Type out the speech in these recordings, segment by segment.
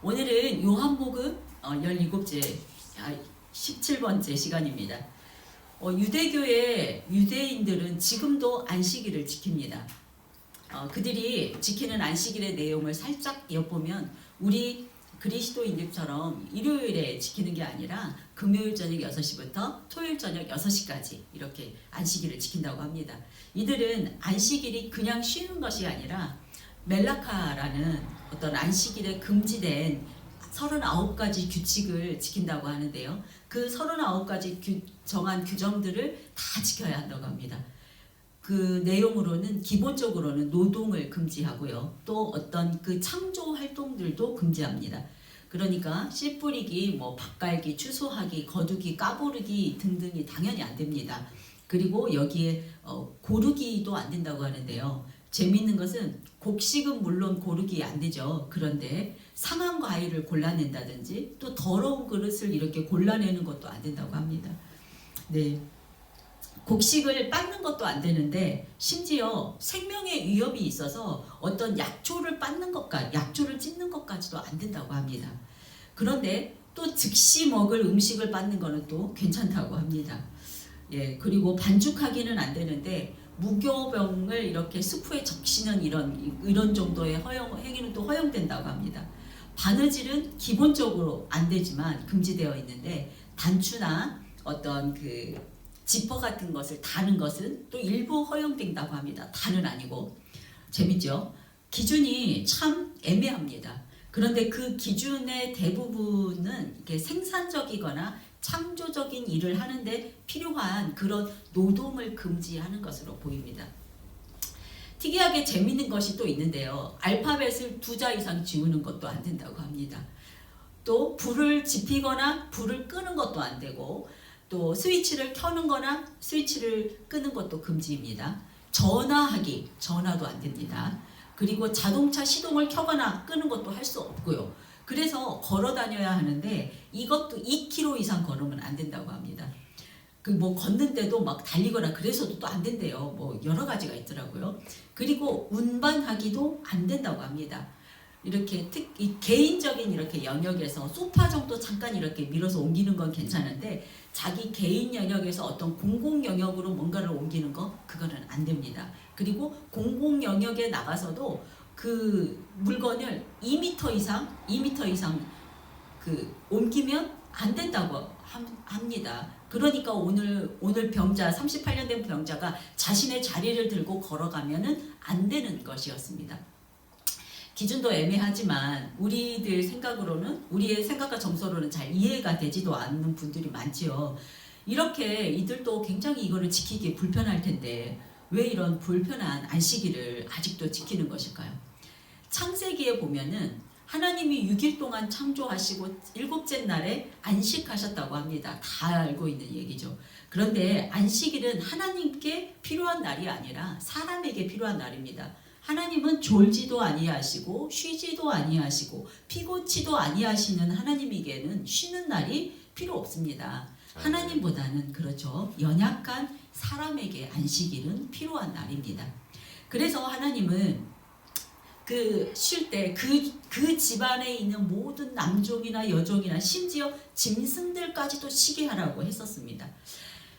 오늘은 요한복음 17째, 17번째 시간입니다. 유대교의 유대인들은 지금도 안식일을 지킵니다. 그들이 지키는 안식일의 내용을 살짝 엿보면 우리 그리스도인들처럼 일요일에 지키는 게 아니라 금요일 저녁 6시부터 토요일 저녁 6시까지 이렇게 안식일을 지킨다고 합니다. 이들은 안식일이 그냥 쉬는 것이 아니라 멜라카라는 어떤 안식일에 금지된 39가지 규칙을 지킨다고 하는데요. 그 39가지 정한 규정들을 다 지켜야 한다고 합니다. 그 내용으로는 기본적으로는 노동을 금지하고요. 또 어떤 그 창조 활동들도 금지합니다. 그러니까 씨 뿌리기, 밭 갈기, 추수하기, 거두기, 까부르기 등등이 당연히 안 됩니다. 그리고 여기에 고르기도 안 된다고 하는데요. 재미있는 것은 곡식은 물론 고르기 안 되죠. 그런데 상한 과일을 골라낸다든지 또 더러운 그릇을 이렇게 골라내는 것도 안 된다고 합니다. 네. 곡식을 빻는 것도 안 되는데 심지어 생명의 위협이 있어서 어떤 약초를 빻는 것까지, 약초를 찢는 것까지도 안 된다고 합니다. 그런데 또 즉시 먹을 음식을 빻는 거는 또 괜찮다고 합니다. 예, 그리고 반죽하기는 안 되는데 무교병을 이렇게 수프에 적시는 이런 정도의 행위는 또 허용된다고 합니다. 바느질은 기본적으로 안 되지만 금지되어 있는데 단추나 어떤 그 지퍼 같은 것을 다는 것은 또 일부 허용된다고 합니다. 다는 아니고. 재밌죠? 기준이 참 애매합니다. 그런데 그 기준의 대부분은 이렇게 생산적이거나 창조적인 일을 하는데 필요한 그런 노동을 금지하는 것으로 보입니다. 특이하게 재밌는 것이 또 있는데요. 알파벳을 2자 이상 지우는 것도 안 된다고 합니다. 또 불을 지피거나 불을 끄는 것도 안 되고 또 스위치를 켜는 거나 스위치를 끄는 것도 금지입니다. 전화하기, 전화도 안 됩니다. 그리고 자동차 시동을 켜거나 끄는 것도 할 수 없고요. 그래서 걸어 다녀야 하는데 이것도 2km 이상 걸으면 안 된다고 합니다. 걷는데도 막 달리거나 그래서도 또 안 된대요. 여러 가지가 있더라고요. 그리고 운반하기도 안 된다고 합니다. 이렇게 개인적인 이렇게 영역에서 소파 정도 잠깐 이렇게 밀어서 옮기는 건 괜찮은데 자기 개인 영역에서 어떤 공공 영역으로 뭔가를 옮기는 거 그거는 안 됩니다. 그리고 공공 영역에 나가서도 그 물건을 2m 이상 옮기면 안 된다고 합니다. 그러니까 오늘 병자 38년 된 병자가 자신의 자리를 들고 걸어가면은 안 되는 것이었습니다. 기준도 애매하지만 우리의 생각과 정서로는 잘 이해가 되지도 않는 분들이 많지요. 이렇게 이들도 굉장히 이거를 지키기 불편할 텐데 왜 이런 불편한 안식일을 아직도 지키는 것일까요? 창세기에 보면은 하나님이 6일 동안 창조하시고 7째 날에 안식하셨다고 합니다. 다 알고 있는 얘기죠. 그런데 안식일은 하나님께 필요한 날이 아니라 사람에게 필요한 날입니다. 하나님은 졸지도 아니하시고 쉬지도 아니하시고 피고치도 아니하시는 하나님에게는 쉬는 날이 필요 없습니다. 하나님보다는 그렇죠. 연약한 사람에게 안식일은 필요한 날입니다. 그래서 하나님은 쉴 때 그 집안에 있는 모든 남종이나 여종이나 심지어 짐승들까지도 쉬게 하라고 했었습니다.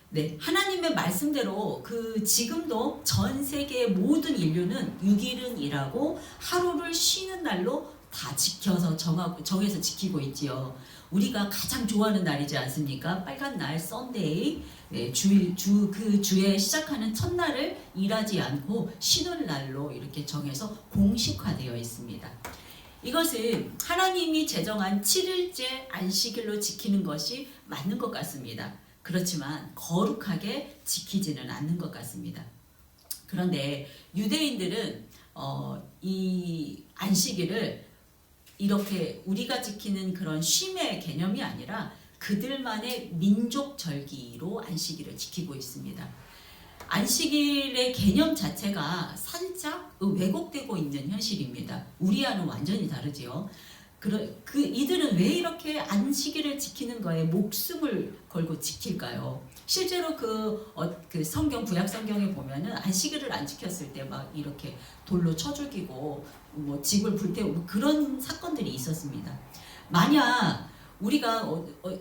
네, 하나님의 말씀대로 지금도 전 세계의 모든 인류는 6일은 일하고 하루를 쉬는 날로 다 지켜서 정해서 지키고 있지요. 우리가 가장 좋아하는 날이지 않습니까? 빨간 날, 썬데이. 네, 그 주에 시작하는 첫날을 일하지 않고 쉬는 날로 이렇게 정해서 공식화되어 있습니다. 이것은 하나님이 제정한 7일째 안식일로 지키는 것이 맞는 것 같습니다. 그렇지만 거룩하게 지키지는 않는 것 같습니다. 그런데 유대인들은 이 안식일을 이렇게 우리가 지키는 그런 쉼의 개념이 아니라 그들만의 민족 절기로 안식일을 지키고 있습니다. 안식일의 개념 자체가 살짝 왜곡되고 있는 현실입니다. 우리와는 완전히 다르지요. 이들은 왜 이렇게 안식일을 지키는 거에 목숨을 걸고 지킬까요? 실제로 성경, 구약 성경에 보면은 안식일을 안 지켰을 때 막 이렇게 돌로 쳐 죽이고 집을 불태우고 그런 사건들이 있었습니다. 만약 우리가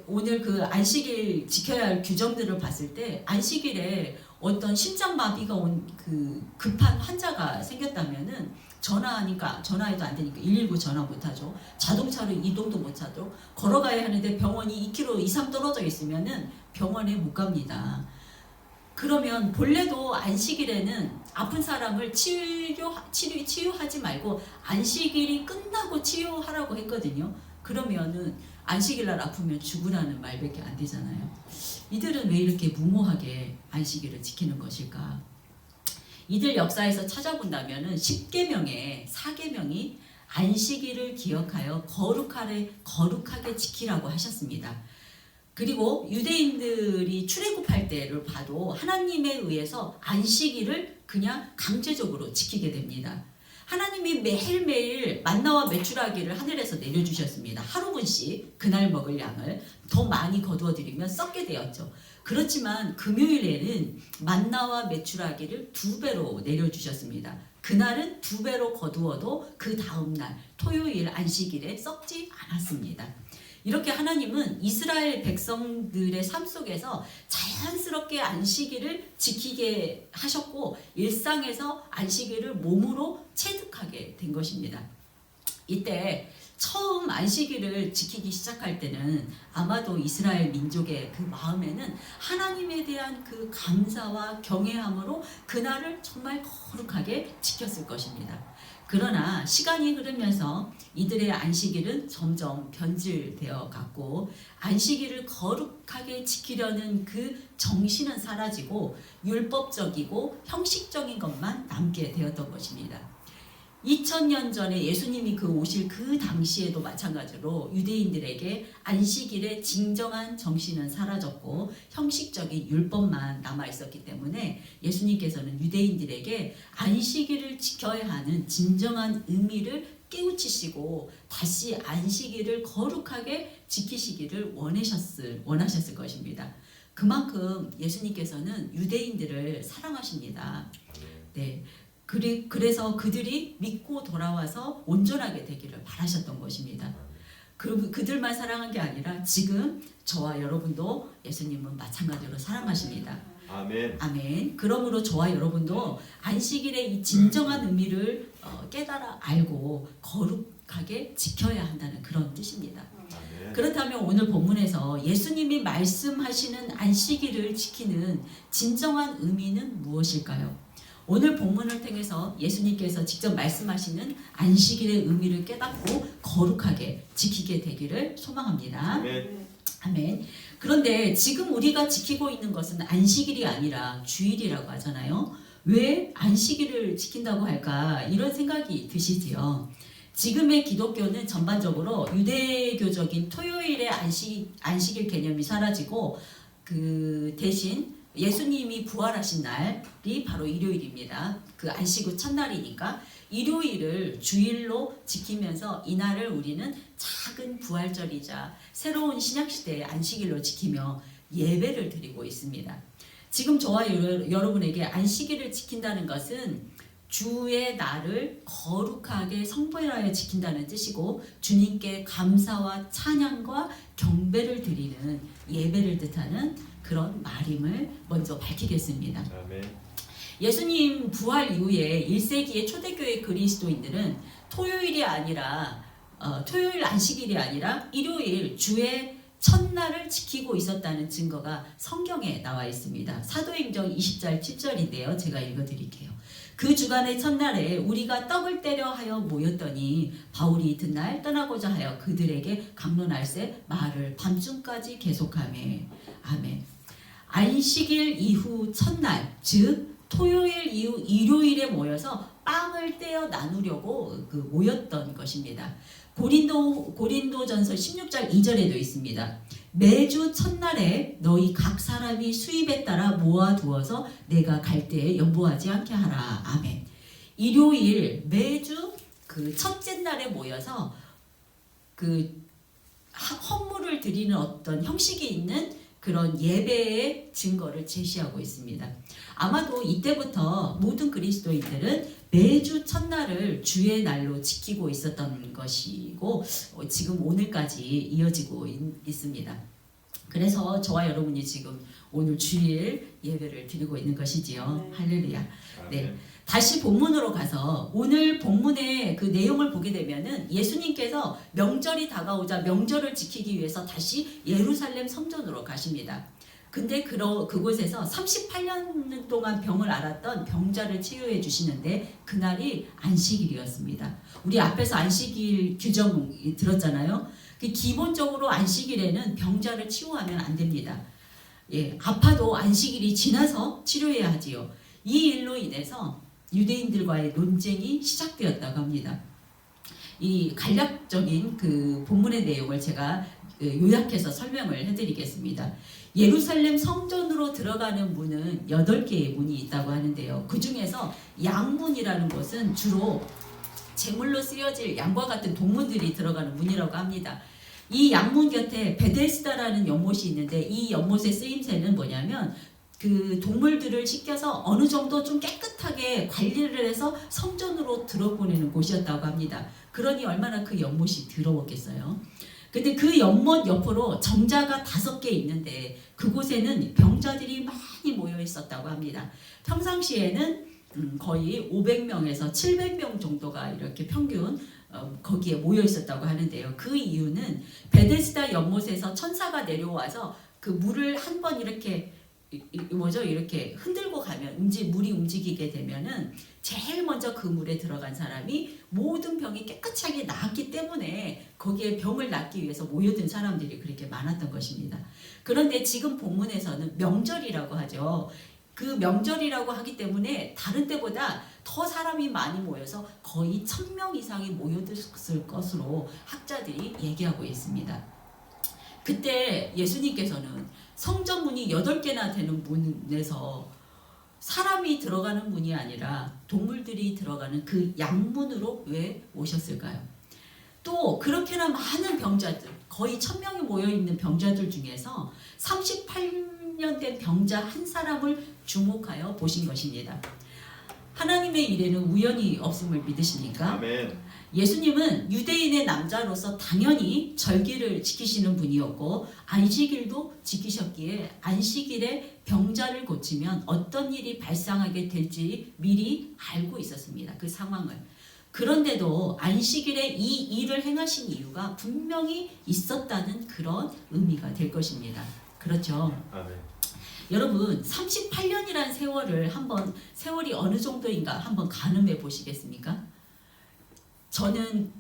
오늘 그 안식일 지켜야 할 규정들을 봤을 때 안식일에 어떤 심장마비가 온 그 급한 환자가 생겼다면은 전화하니까 전화해도 안 되니까 119 전화 못 하죠. 자동차로 이동도 못 하죠. 걸어가야 하는데 병원이 2km 이상 떨어져 있으면은 병원에 못 갑니다. 그러면 본래도 안식일에는 아픈 사람을 치유하지 말고 안식일이 끝나고 치유하라고 했거든요. 그러면은 안식일날 아프면 죽으라는 말밖에 안 되잖아요. 이들은 왜 이렇게 무모하게 안식일을 지키는 것일까? 이들 역사에서 찾아본다면은 10계명의 4계명이 안식일을 기억하여 거룩하게 지키라고 하셨습니다. 그리고 유대인들이 출애굽할 때를 봐도 하나님에 의해서 안식일을 그냥 강제적으로 지키게 됩니다. 하나님이 매일매일 만나와 메추라기를 하늘에서 내려주셨습니다. 하루분씩 그날 먹을 양을 더 많이 거두어드리면 썩게 되었죠. 그렇지만 금요일에는 만나와 메추라기를 2배로 내려주셨습니다. 그날은 2배로 거두어도 그 다음날 토요일 안식일에 썩지 않았습니다. 이렇게 하나님은 이스라엘 백성들의 삶 속에서 자연스럽게 안식일을 지키게 하셨고 일상에서 안식일을 몸으로 체득하게 된 것입니다. 이때 처음 안식일을 지키기 시작할 때는 아마도 이스라엘 민족의 그 마음에는 하나님에 대한 그 감사와 경외함으로 그날을 정말 거룩하게 지켰을 것입니다. 그러나 시간이 흐르면서 이들의 안식일은 점점 변질되어 갔고 안식일을 거룩하게 지키려는 그 정신은 사라지고 율법적이고 형식적인 것만 남게 되었던 것입니다. 2000년 전에 예수님이 오실 그 당시에도 마찬가지로 유대인들에게 안식일의 진정한 정신은 사라졌고 형식적인 율법만 남아있었기 때문에 예수님께서는 유대인들에게 안식일을 지켜야 하는 진정한 의미를 깨우치시고 다시 안식일을 거룩하게 지키시기를 원하셨을 것입니다. 그만큼 예수님께서는 유대인들을 사랑하십니다. 네. 그래서 그들이 믿고 돌아와서 온전하게 되기를 바라셨던 것입니다. 그들만 사랑한 게 아니라 지금 저와 여러분도 예수님은 마찬가지로 사랑하십니다. 아멘. 아멘. 그러므로 저와 여러분도 안식일의 이 진정한 의미를 깨달아 알고 거룩하게 지켜야 한다는 그런 뜻입니다. 아멘. 그렇다면 오늘 본문에서 예수님이 말씀하시는 안식일을 지키는 진정한 의미는 무엇일까요? 오늘 본문을 통해서 예수님께서 직접 말씀하시는 안식일의 의미를 깨닫고 거룩하게 지키게 되기를 소망합니다. 아멘. 아멘. 그런데 지금 우리가 지키고 있는 것은 안식일이 아니라 주일이라고 하잖아요. 왜 안식일을 지킨다고 할까? 이런 생각이 드시지요. 지금의 기독교는 전반적으로 유대교적인 토요일의 안식일 개념이 사라지고 그 대신 예수님이 부활하신 날이 바로 일요일입니다. 그 안식 후 첫날이니까 일요일을 주일로 지키면서 이날을 우리는 작은 부활절이자 새로운 신약시대의 안식일로 지키며 예배를 드리고 있습니다. 지금 저와 여러분에게 안식일을 지킨다는 것은 주의 날을 거룩하게 성별하여 지킨다는 뜻이고 주님께 감사와 찬양과 경배를 드리는 예배를 뜻하는 그런 말임을 먼저 밝히겠습니다. 아멘. 예수님 부활 이후에 1세기의 초대교회 그리스도인들은 토요일 안식일이 아니라 일요일 주의 첫날을 지키고 있었다는 증거가 성경에 나와 있습니다. 사도행전 20장 7절인데요. 제가 읽어드릴게요. 그 주간의 첫날에 우리가 떡을 떼려 하여 모였더니 바울이 이튿날 떠나고자 하여 그들에게 강론할세 말을 밤중까지 계속하며 아멘. 안식일 이후 첫날 즉 토요일 이후 일요일에 모여서 빵을 떼어 나누려고 모였던 것입니다. 고린도전서 16장 2절에도 있습니다. 매주 첫날에 너희 각 사람이 수입에 따라 모아두어서 내가 갈 때에 연보하지 않게 하라. 아멘. 일요일 매주 그 첫째 날에 모여서 그 헌물을 드리는 어떤 형식이 있는 그런 예배의 증거를 제시하고 있습니다. 아마도 이때부터 모든 그리스도인들은 매주 첫날을 주의 날로 지키고 있었던 것이고 지금 오늘까지 이어지고 있습니다. 그래서 저와 여러분이 지금 오늘 주일 예배를 드리고 있는 것이지요. 네. 할렐루야. 네. 다시 본문으로 가서 오늘 본문의 그 내용을 보게 되면은 예수님께서 명절이 다가오자 명절을 지키기 위해서 다시 예루살렘 성전으로 가십니다. 근데 그곳에서 38년 동안 병을 앓았던 병자를 치유해 주시는데 그날이 안식일이었습니다. 우리 앞에서 안식일 규정 들었잖아요. 기본적으로 안식일에는 병자를 치유하면 안 됩니다. 예, 아파도 안식일이 지나서 치료해야 하지요. 이 일로 인해서 유대인들과의 논쟁이 시작되었다고 합니다. 이 간략적인 그 본문의 내용을 제가 요약해서 설명을 해드리겠습니다. 예루살렘 성전으로 들어가는 문은 8개의 문이 있다고 하는데요. 그 중에서 양문이라는 것은 주로 제물로 쓰여질 양과 같은 동물들이 들어가는 문이라고 합니다. 이 양문 곁에 베데스다라는 연못이 있는데 이 연못의 쓰임새는 뭐냐면 그 동물들을 씻겨서 어느 정도 좀 깨끗하게 관리를 해서 성전으로 들어보내는 곳이었다고 합니다. 그러니 얼마나 그 연못이 더러웠겠어요. 근데 그 연못 옆으로 정자가 5개 있는데 그곳에는 병자들이 많이 모여 있었다고 합니다. 평상시에는 거의 500명에서 700명 정도가 이렇게 평균 거기에 모여 있었다고 하는데요. 그 이유는 베데스다 연못에서 천사가 내려와서 그 물을 한번 이렇게 이렇게 흔들고 가면 물이 움직이게 되면은 제일 먼저 그 물에 들어간 사람이 모든 병이 깨끗하게 나았기 때문에 거기에 병을 낫기 위해서 모여든 사람들이 그렇게 많았던 것입니다. 그런데 지금 본문에서는 명절이라고 하죠. 그 명절이라고 하기 때문에 다른 때보다 더 사람이 많이 모여서 거의 1000명 이상이 모여들었을 것으로 학자들이 얘기하고 있습니다. 그때 예수님께서는 성전문이 8개나 되는 문에서 사람이 들어가는 문이 아니라 동물들이 들어가는 그 양문으로 왜 오셨을까요? 또 그렇게나 많은 병자들, 거의 1000명이 모여있는 병자들 중에서 38년 된 병자 한 사람을 주목하여 보신 것입니다. 하나님의 일에는 우연이 없음을 믿으십니까? 아멘. 예수님은 유대인의 남자로서 당연히 절기를 지키시는 분이었고 안식일도 지키셨기에 안식일에 병자를 고치면 어떤 일이 발생하게 될지 미리 알고 있었습니다. 그 상황을. 그런데도 안식일에 이 일을 행하신 이유가 분명히 있었다는 그런 의미가 될 것입니다. 그렇죠? 아멘. 여러분 38년이라는 세월이 어느 정도인가 한번 가늠해 보시겠습니까? 저는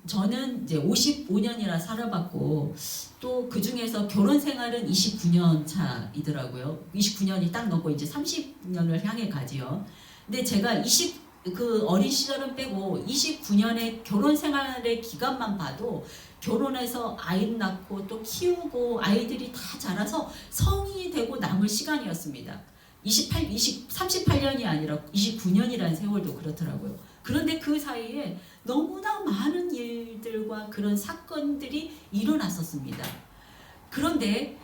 이제 55년이나 살아봤고 또 그 중에서 결혼 생활은 29년 차이더라고요. 29년이 딱 넘고 이제 30년을 향해 가지요. 근데 제가 그 어린 시절은 빼고 29년의 결혼 생활의 기간만 봐도 결혼해서 아이 낳고 또 키우고 아이들이 다 자라서 성인이 되고 남을 시간이었습니다. 38년이 아니라 29년이라는 세월도 그렇더라고요. 그런데 그 사이에 너무나 많은 일들과 그런 사건들이 일어났었습니다. 그런데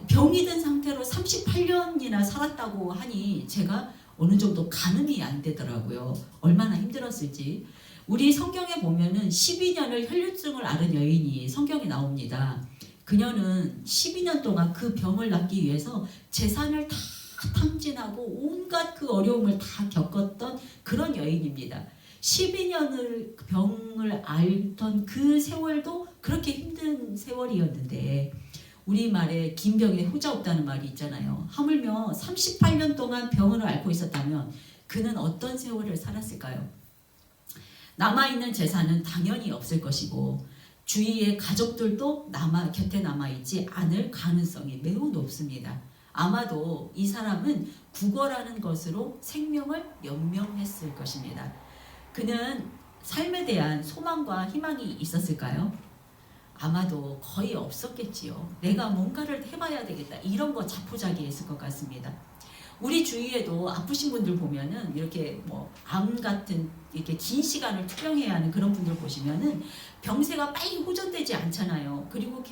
병이 든 상태로 38년이나 살았다고 하니 제가 어느 정도 가늠이 안 되더라고요. 얼마나 힘들었을지. 우리 성경에 보면은 12년을 혈류증을 앓은 여인이 성경에 나옵니다. 그녀는 12년 동안 그 병을 낫기 위해서 재산을 다 탕진하고 온갖 그 어려움을 다 겪었던 그런 여인입니다. 12년을 병을 앓던 그 세월도 그렇게 힘든 세월이었는데 우리말에 긴 병에 후자 없다는 말이 있잖아요. 하물며 38년 동안 병을 앓고 있었다면 그는 어떤 세월을 살았을까요? 남아있는 재산은 당연히 없을 것이고 주위의 가족들도 곁에 남아있지 않을 가능성이 매우 높습니다. 아마도 이 사람은 구걸하는 것으로 생명을 연명했을 것입니다. 그는 삶에 대한 소망과 희망이 있었을까요? 아마도 거의 없었겠지요. 내가 뭔가를 해봐야 되겠다. 이런 거 자포자기했을 것 같습니다. 우리 주위에도 아프신 분들 보면은 이렇게 뭐 암 같은 이렇게 긴 시간을 투병해야 하는 그런 분들 보시면은 병세가 빨리 호전되지 않잖아요. 그리고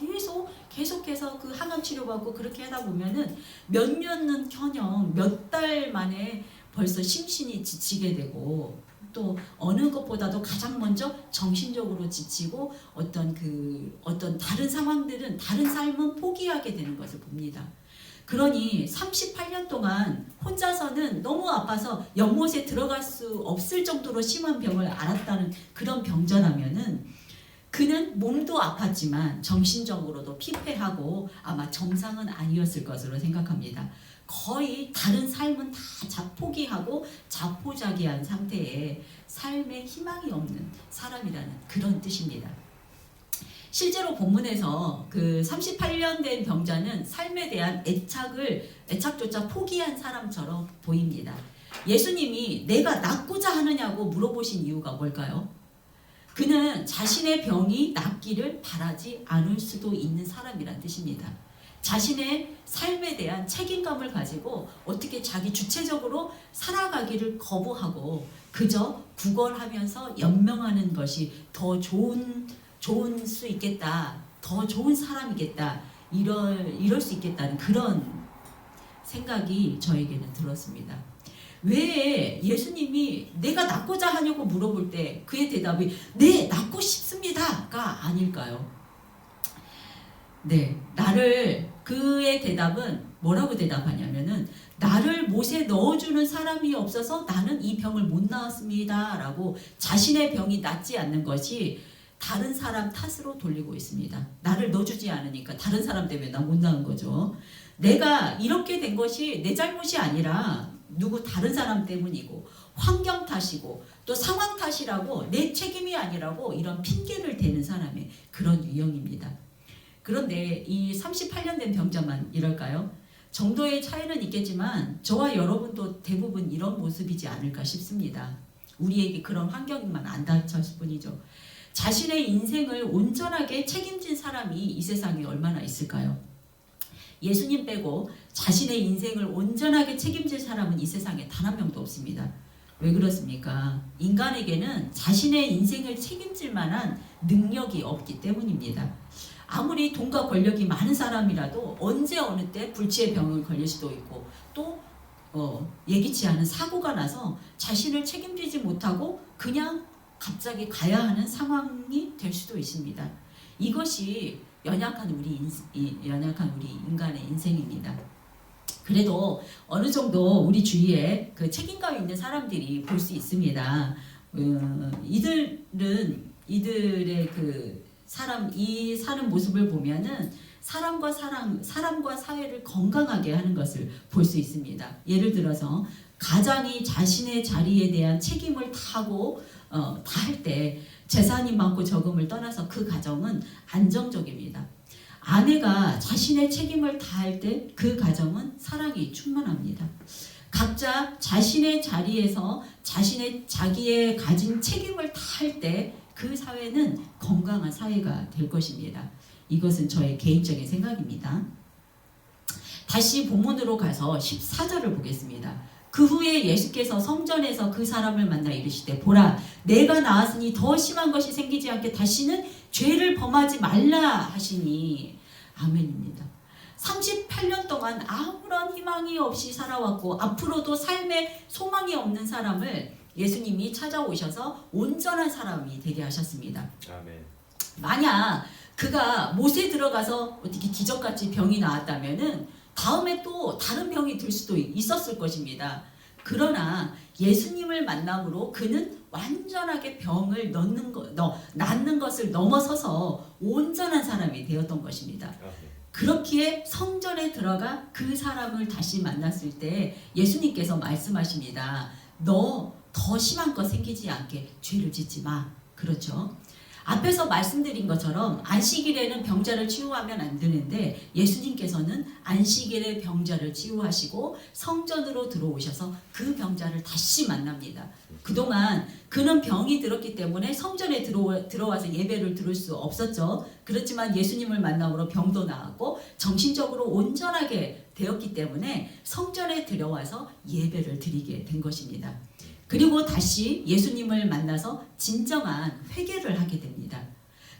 계속해서 그 항암 치료받고 그렇게 하다 보면은 몇 년은 커녕 몇 달 만에 벌써 심신이 지치게 되고, 또 어느 것보다도 가장 먼저 정신적으로 지치고 어떤 다른 상황들은, 다른 삶은 포기하게 되는 것을 봅니다. 그러니 38년 동안 혼자서는 너무 아파서 연못에 들어갈 수 없을 정도로 심한 병을 앓았다는 그런 병자라면은, 그는 몸도 아팠지만 정신적으로도 피폐하고 아마 정상은 아니었을 것으로 생각합니다. 거의 다른 삶은 다 포기하고 자포자기한 상태에 삶에 희망이 없는 사람이라는 그런 뜻입니다. 실제로 본문에서 그 38년 된 병자는 삶에 대한 애착조차 포기한 사람처럼 보입니다. 예수님이 내가 낫고자 하느냐고 물어보신 이유가 뭘까요? 그는 자신의 병이 낫기를 바라지 않을 수도 있는 사람이란 뜻입니다. 자신의 삶에 대한 책임감을 가지고 어떻게 자기 주체적으로 살아가기를 거부하고 그저 구걸하면서 연명하는 것이 더 좋은 수 있겠다, 더 좋은 사람이겠다, 이럴 수 있겠다는 그런 생각이 저에게는 들었습니다. 왜 예수님이 내가 낫고자 하냐고 물어볼 때 그의 대답이 네, 낫고 싶습니다가 아닐까요? 네, 그의 대답은 뭐라고 대답하냐면은, 나를 못에 넣어주는 사람이 없어서 나는 이 병을 못 나았습니다 라고 자신의 병이 낫지 않는 것이 다른 사람 탓으로 돌리고 있습니다. 나를 넣어주지 않으니까 다른 사람 때문에 나 못 나은 거죠. 내가 이렇게 된 것이 내 잘못이 아니라 다른 사람 때문이고 환경 탓이고 또 상황 탓이라고, 내 책임이 아니라고 이런 핑계를 대는 사람의 그런 유형입니다. 그런데 이 38년 된 병자만 이럴까요? 정도의 차이는 있겠지만 저와 여러분도 대부분 이런 모습이지 않을까 싶습니다. 우리에게 그런 환경만 안 닥쳤을 뿐이죠. 자신의 인생을 온전하게 책임진 사람이 이 세상에 얼마나 있을까요? 예수님 빼고 자신의 인생을 온전하게 책임질 사람은 이 세상에 단 한 명도 없습니다. 왜 그렇습니까? 인간에게는 자신의 인생을 책임질 만한 능력이 없기 때문입니다. 아무리 돈과 권력이 많은 사람이라도 언제 어느 때 불치의 병을 걸릴 수도 있고, 또 예기치 않은 사고가 나서 자신을 책임지지 못하고 그냥 갑자기 가야 하는 상황이 될 수도 있습니다. 이것이 연약한 우리 인간의 인생입니다. 그래도 어느 정도 우리 주위에 그 책임감 있는 사람들이 볼 수 있습니다. 이들의 이 사는 모습을 보면은 사람과 사회를 건강하게 하는 것을 볼 수 있습니다. 예를 들어서 가장이 자신의 자리에 대한 책임을 다하고 다 할 때 재산이 많고 적음을 떠나서 그 가정은 안정적입니다. 아내가 자신의 책임을 다할 때 그 가정은 사랑이 충만합니다. 각자 자신의 자리에서 자기의 가진 책임을 다할 때 그 사회는 건강한 사회가 될 것입니다. 이것은 저의 개인적인 생각입니다. 다시 본문으로 가서 14절을 보겠습니다. 그 후에 예수께서 성전에서 그 사람을 만나 이르시되 보라, 내가 나았으니 더 심한 것이 생기지 않게 다시는 죄를 범하지 말라 하시니. 아멘입니다. 38년 동안 아무런 희망이 없이 살아왔고 앞으로도 삶에 소망이 없는 사람을 예수님이 찾아오셔서 온전한 사람이 되게 하셨습니다. 아멘. 만약 그가 못에 들어가서 어떻게 기적같이 병이 나았다면은 다음에 또 다른 병이 들 수도 있었을 것입니다. 그러나 예수님을 만남으로 그는 완전하게 병을 낫는 것을 넘어서서 온전한 사람이 되었던 것입니다. 그렇기에 성전에 들어가 그 사람을 다시 만났을 때 예수님께서 말씀하십니다. 너 더 심한 것 생기지 않게 죄를 짓지 마. 그렇죠? 앞에서 말씀드린 것처럼 안식일에는 병자를 치유하면 안 되는데 예수님께서는 안식일에 병자를 치유하시고 성전으로 들어오셔서 그 병자를 다시 만납니다. 그동안 그는 병이 들었기 때문에 성전에 들어와서 예배를 드릴 수 없었죠. 그렇지만 예수님을 만남으로 병도 나았고 정신적으로 온전하게 되었기 때문에 성전에 들어와서 예배를 드리게 된 것입니다. 그리고 다시 예수님을 만나서 진정한 회개를 하게 됩니다.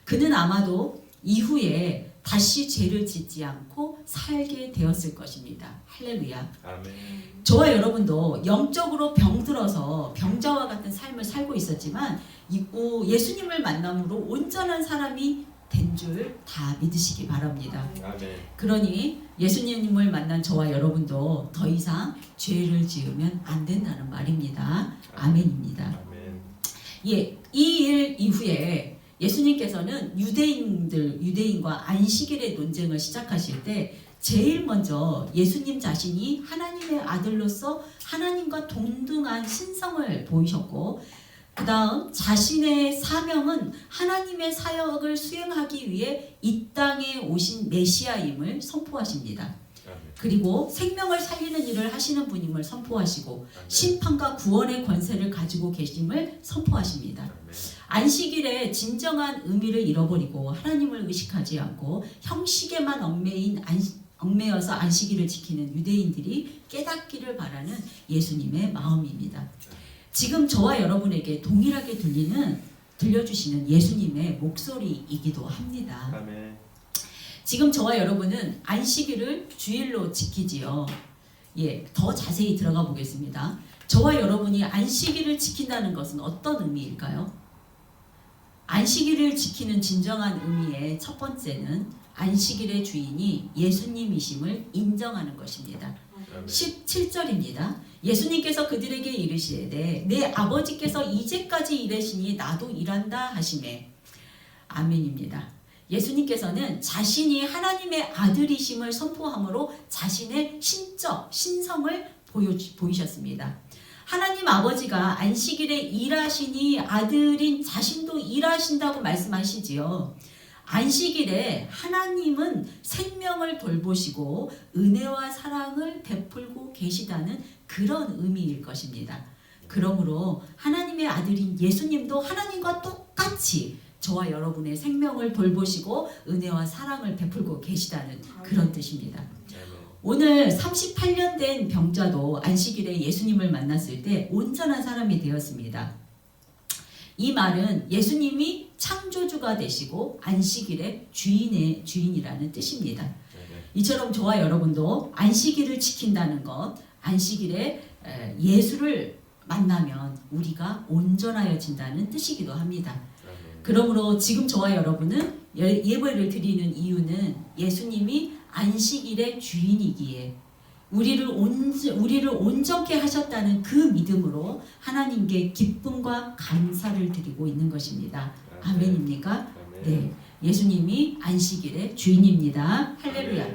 그는 아마도 이후에 다시 죄를 짓지 않고 살게 되었을 것입니다. 할렐루야. 아멘. 저와 여러분도 영적으로 병들어서 병자와 같은 삶을 살고 있었지만 예수님을 만남으로 온전한 사람이 된 줄 다 믿으시기 바랍니다. 아멘. 그러니 예수님을 만난 저와 여러분도 더 이상 죄를 지으면 안 된다는 말입니다. 아멘입니다. 아멘. 예, 이 일 이후에 예수님께서는 유대인과 안식일의 논쟁을 시작하실 때 제일 먼저 예수님 자신이 하나님의 아들로서 하나님과 동등한 신성을 보이셨고 그 다음 자신의 사명은 하나님의 사역을 수행하기 위해 이 땅에 오신 메시아임을 선포하십니다. 아멘. 그리고 생명을 살리는 일을 하시는 분임을 선포하시고 아멘. 심판과 구원의 권세를 가지고 계심을 선포하십니다. 아멘. 안식일의 진정한 의미를 잃어버리고 하나님을 의식하지 않고 형식에만 얽매여서 안식일을 지키는 유대인들이 깨닫기를 바라는 예수님의 마음입니다. 지금 저와 여러분에게 동일하게 들려주시는 예수님의 목소리이기도 합니다. 아멘. 지금 저와 여러분은 안식일을 주일로 지키지요. 예, 더 자세히 들어가 보겠습니다. 저와 여러분이 안식일을 지킨다는 것은 어떤 의미일까요? 안식일을 지키는 진정한 의미의 첫 번째는 안식일의 주인이 예수님이심을 인정하는 것입니다. 17절입니다. 예수님께서 그들에게 이르시되 내 아버지께서 이제까지 일하시니 나도 일한다 하시매. 아멘입니다. 예수님께서는 자신이 하나님의 아들이심을 선포함으로 자신의 신적 신성을 보이셨습니다. 하나님 아버지가 안식일에 일하시니 아들인 자신도 일하신다고 말씀하시지요. 안식일에 하나님은 생명을 돌보시고 은혜와 사랑을 베풀고 계시다는 그런 의미일 것입니다. 그러므로 하나님의 아들인 예수님도 하나님과 똑같이 저와 여러분의 생명을 돌보시고 은혜와 사랑을 베풀고 계시다는 그런 뜻입니다. 오늘 38년 된 병자도 안식일에 예수님을 만났을 때 온전한 사람이 되었습니다. 이 말은 예수님이 창조주가 되시고 안식일의 주인이라는 뜻입니다. 이처럼 저와 여러분도 안식일을 지킨다는 것, 안식일에 예수를 만나면 우리가 온전하여진다는 뜻이기도 합니다. 그러므로 지금 저와 여러분은 예배를 드리는 이유는 예수님이 안식일의 주인이기에 우리를 온전케 하셨다는 그 믿음으로 하나님께 기쁨과 감사를 드리고 있는 것입니다. 아멘입니까? 네, 예수님이 안식일의 주인입니다. 할렐루야.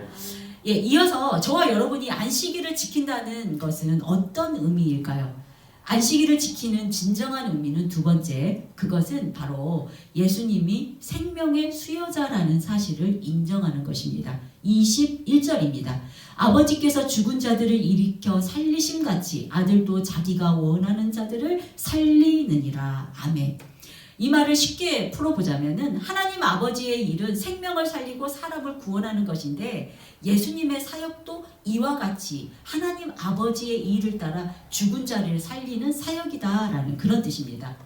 예, 이어서 저와 여러분이 안식일을 지킨다는 것은 어떤 의미일까요? 안식일을 지키는 진정한 의미는 두 번째, 그것은 바로 예수님이 생명의 수여자라는 사실을 인정하는 것입니다. 21절입니다. 아버지께서 죽은 자들을 일으켜 살리심같이 아들도 자기가 원하는 자들을 살리느니라. 아멘. 이 말을 쉽게 풀어보자면은 하나님 아버지의 일은 생명을 살리고 사람을 구원하는 것인데 예수님의 사역도 이와 같이 하나님 아버지의 일을 따라 죽은 자를 살리는 사역이다라는 그런 뜻입니다.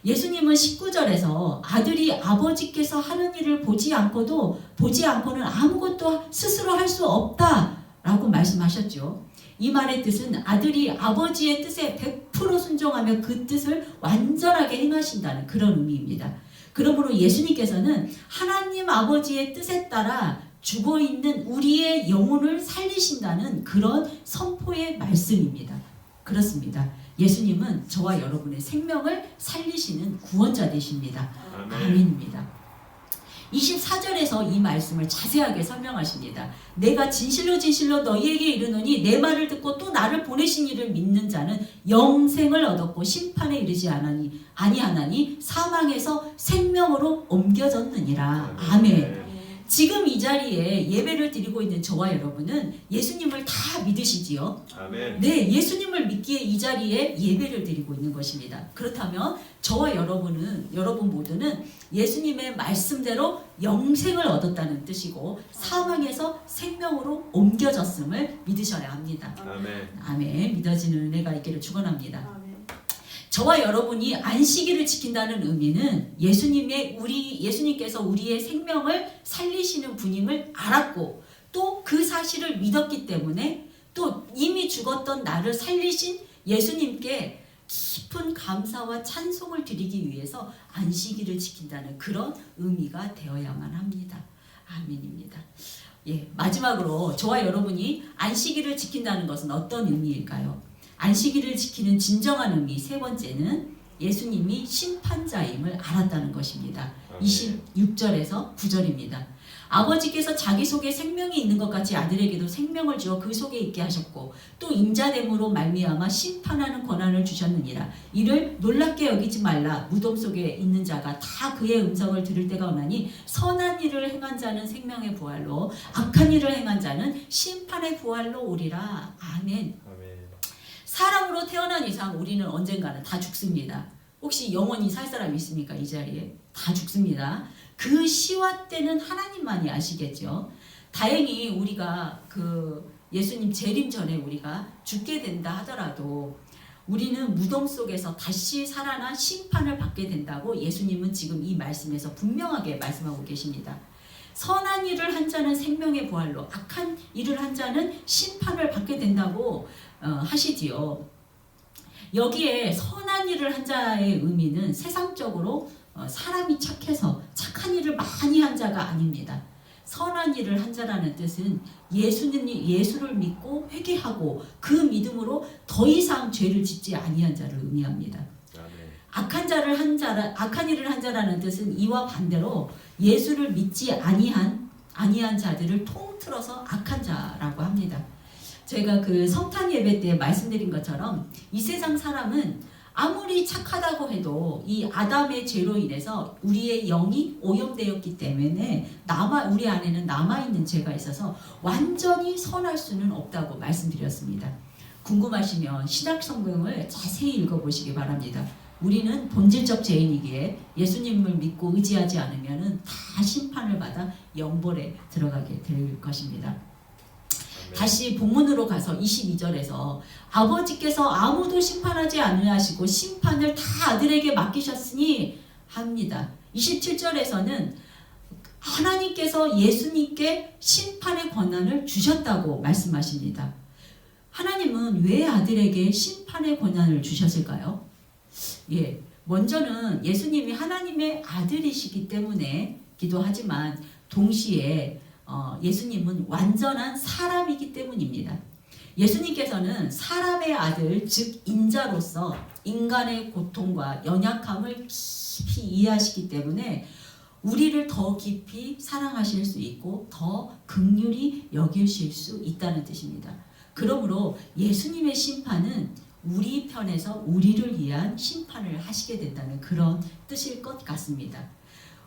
예수님은 19절에서 아들이 아버지께서 하는 일을 보지 않고는 아무것도 스스로 할 수 없다라고 말씀하셨죠. 이 말의 뜻은 아들이 아버지의 뜻에 100% 순종하며 그 뜻을 완전하게 행하신다는 그런 의미입니다. 그러므로 예수님께서는 하나님 아버지의 뜻에 따라 죽어있는 우리의 영혼을 살리신다는 그런 선포의 말씀입니다. 그렇습니다. 예수님은 저와 여러분의 생명을 살리시는 구원자 되십니다. 아멘입니다. 24절에서 이 말씀을 자세하게 설명하십니다. 내가 진실로 너희에게 이르노니 내 말을 듣고 또 나를 보내신 이를 믿는 자는 영생을 얻었고 심판에 이르지 아니하나니 사망에서 생명으로 옮겨졌느니라. 아멘. 지금 이 자리에 예배를 드리고 있는 저와 여러분은 예수님을 다 믿으시지요? 아멘. 네, 예수님을 믿기에 이 자리에 예배를 드리고 있는 것입니다. 그렇다면 저와 여러분 모두는 예수님의 말씀대로 영생을 얻었다는 뜻이고 사망에서 생명으로 옮겨졌음을 믿으셔야 합니다. 아멘. 아멘. 믿어지는 은혜가 있기를 축원합니다. 아멘. 저와 여러분이 안식일을 지킨다는 의미는 예수님께서 우리의 생명을 살리시는 분임을 알았고 또 그 사실을 믿었기 때문에 또 이미 죽었던 나를 살리신 예수님께 깊은 감사와 찬송을 드리기 위해서 안식일을 지킨다는 그런 의미가 되어야만 합니다. 아멘입니다. 예, 마지막으로 저와 여러분이 안식일을 지킨다는 것은 어떤 의미일까요? 안식일을 지키는 진정한 의미 세 번째는 예수님이 심판자임을 알았다는 것입니다. 26절에서 9절입니다. 아버지께서 자기 속에 생명이 있는 것 같이 아들에게도 생명을 주어 그 속에 있게 하셨고 또 인자됨으로 말미암아 심판하는 권한을 주셨느니라. 이를 놀랍게 여기지 말라. 무덤 속에 있는 자가 다 그의 음성을 들을 때가 오나니 선한 일을 행한 자는 생명의 부활로 악한 일을 행한 자는 심판의 부활로 오리라. 아멘. 사람으로 태어난 이상 우리는 언젠가는 다 죽습니다. 혹시 영원히 살 사람이 있습니까? 이 자리에 다 죽습니다. 그 시와 때는 하나님만이 아시겠죠. 다행히 우리가 그 예수님 재림 전에 우리가 죽게 된다 하더라도 우리는 무덤 속에서 다시 살아나 심판을 받게 된다고 예수님은 지금 이 말씀에서 분명하게 말씀하고 계십니다. 선한 일을 한 자는 생명의 부활로 악한 일을 한 자는 심판을 받게 된다고 하시지요. 여기에 선한 일을 한 자의 의미는 세상적으로 사람이 착해서 착한 일을 많이 한 자가 아닙니다. 선한 일을 한 자라는 뜻은 예수를 믿고 회개하고 그 믿음으로 더 이상 죄를 짓지 아니한 자를 의미합니다. 악한 일을 한 자라는 뜻은 이와 반대로 예수를 믿지 아니한 자들을 통틀어서 악한 자라고 합니다. 제가 그 성탄 예배 때 말씀드린 것처럼 이 세상 사람은 아무리 착하다고 해도 이 아담의 죄로 인해서 우리의 영이 오염되었기 때문에 우리 안에는 남아있는 죄가 있어서 완전히 선할 수는 없다고 말씀드렸습니다. 궁금하시면 신약 성경을 자세히 읽어보시기 바랍니다. 우리는 본질적 죄인이기에 예수님을 믿고 의지하지 않으면 다 심판을 받아 영벌에 들어가게 될 것입니다. 다시 본문으로 가서 22절에서 아버지께서 아무도 심판하지 않으시고 심판을 다 아들에게 맡기셨으니 합니다. 27절에서는 하나님께서 예수님께 심판의 권한을 주셨다고 말씀하십니다. 하나님은 왜 아들에게 심판의 권한을 주셨을까요? 예, 먼저는 예수님이 하나님의 아들이시기 때문에 기도하지만 동시에 예수님은 완전한 사람이기 때문입니다. 예수님께서는 사람의 아들, 즉 인자로서 인간의 고통과 연약함을 깊이 이해하시기 때문에 우리를 더 깊이 사랑하실 수 있고 더 긍휼히 여기실 수 있다는 뜻입니다. 그러므로 예수님의 심판은 우리 편에서 우리를 위한 심판을 하시게 된다는 그런 뜻일 것 같습니다.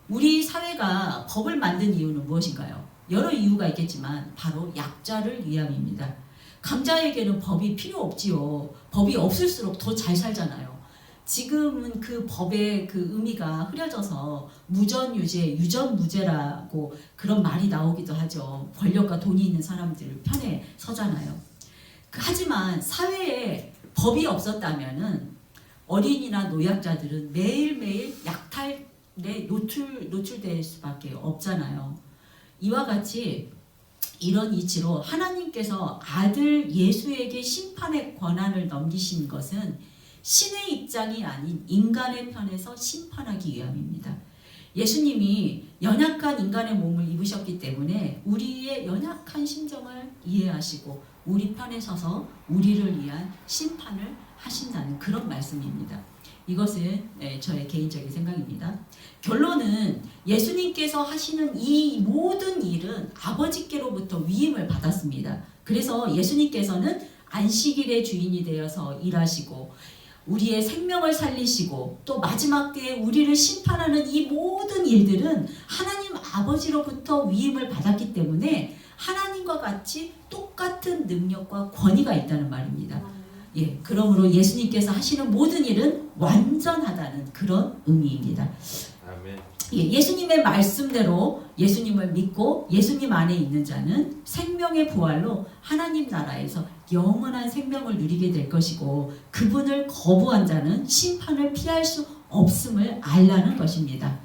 우리 사회가 법을 만든 이유는 무엇인가요? 여러 이유가 있겠지만 바로 약자를 위함입니다. 강자에게는 법이 필요 없지요. 법이 없을수록 더 잘 살잖아요. 지금은 그 법의 그 의미가 흐려져서 무전유죄, 유전무죄라고 그런 말이 나오기도 하죠. 권력과 돈이 있는 사람들 편에 서잖아요. 하지만 사회에 법이 없었다면은 어린이나 노약자들은 매일매일 약탈에 노출될 수밖에 없잖아요. 이와 같이 이런 이치로 하나님께서 아들 예수에게 심판의 권한을 넘기신 것은 신의 입장이 아닌 인간의 편에서 심판하기 위함입니다. 예수님이 연약한 인간의 몸을 입으셨기 때문에 우리의 연약한 심정을 이해하시고 우리 편에 서서 우리를 위한 심판을 하신다는 그런 말씀입니다. 이것은 저의 개인적인 생각입니다. 결론은 예수님께서 하시는 이 모든 일은 아버지께로부터 위임을 받았습니다. 그래서 예수님께서는 안식일의 주인이 되어서 일하시고 우리의 생명을 살리시고 또 마지막 때에 우리를 심판하는 이 모든 일들은 하나님 아버지로부터 위임을 받았기 때문에 하나님과 같이 똑같은 능력과 권위가 있다는 말입니다. 예, 그러므로 예수님께서 하시는 모든 일은 완전하다는 그런 의미입니다. 아멘. 예, 예수님의 말씀대로 예수님을 믿고 예수님 안에 있는 자는 생명의 부활로 하나님 나라에서 영원한 생명을 누리게 될 것이고 그분을 거부한 자는 심판을 피할 수 없음을 알라는 것입니다.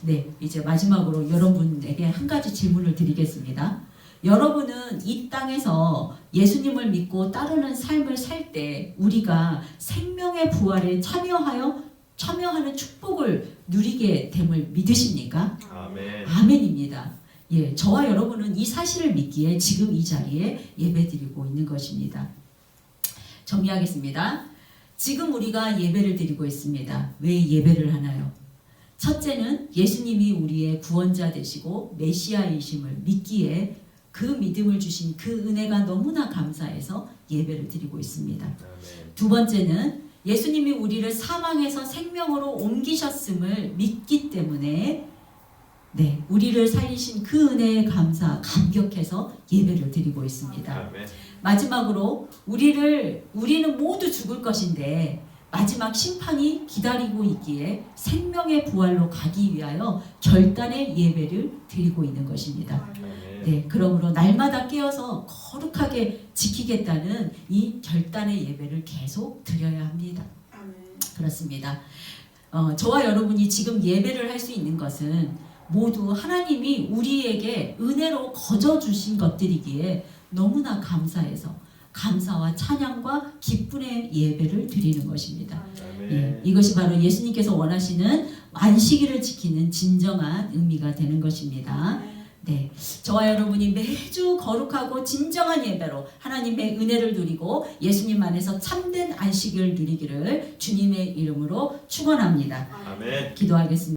네, 이제 마지막으로 여러분에게 한 가지 질문을 드리겠습니다. 여러분은 이 땅에서 예수님을 믿고 따르는 삶을 살 때 우리가 생명의 부활에 참여하는 축복을 누리게 됨을 믿으십니까? 아멘. 아멘입니다. 예, 저와 여러분은 이 사실을 믿기에 지금 이 자리에 예배드리고 있는 것입니다. 정리하겠습니다. 지금 우리가 예배를 드리고 있습니다. 왜 예배를 하나요? 첫째는 예수님이 우리의 구원자 되시고 메시아이심을 믿기에 그 믿음을 주신 그 은혜가 너무나 감사해서 예배를 드리고 있습니다. 아멘. 두 번째는 예수님이 우리를 사망에서 생명으로 옮기셨음을 믿기 때문에 네, 우리를 살리신 그 은혜에 감격해서 예배를 드리고 있습니다. 아멘. 마지막으로 우리는 모두 죽을 것인데 마지막 심판이 기다리고 있기에 생명의 부활로 가기 위하여 결단의 예배를 드리고 있는 것입니다. 아멘. 네, 그러므로 날마다 깨어서 거룩하게 지키겠다는 이 결단의 예배를 계속 드려야 합니다. 그렇습니다. 저와 여러분이 지금 예배를 할 수 있는 것은 모두 하나님이 우리에게 은혜로 거저 주신 것들이기에 너무나 감사해서 감사와 찬양과 기쁨의 예배를 드리는 것입니다. 예, 이것이 바로 예수님께서 원하시는 안식일을 지키는 진정한 의미가 되는 것입니다. 네, 저와 여러분이 매주 거룩하고 진정한 예배로 하나님의 은혜를 누리고 예수님 안에서 참된 안식을 누리기를 주님의 이름으로 축원합니다. 아멘. 기도하겠습니다.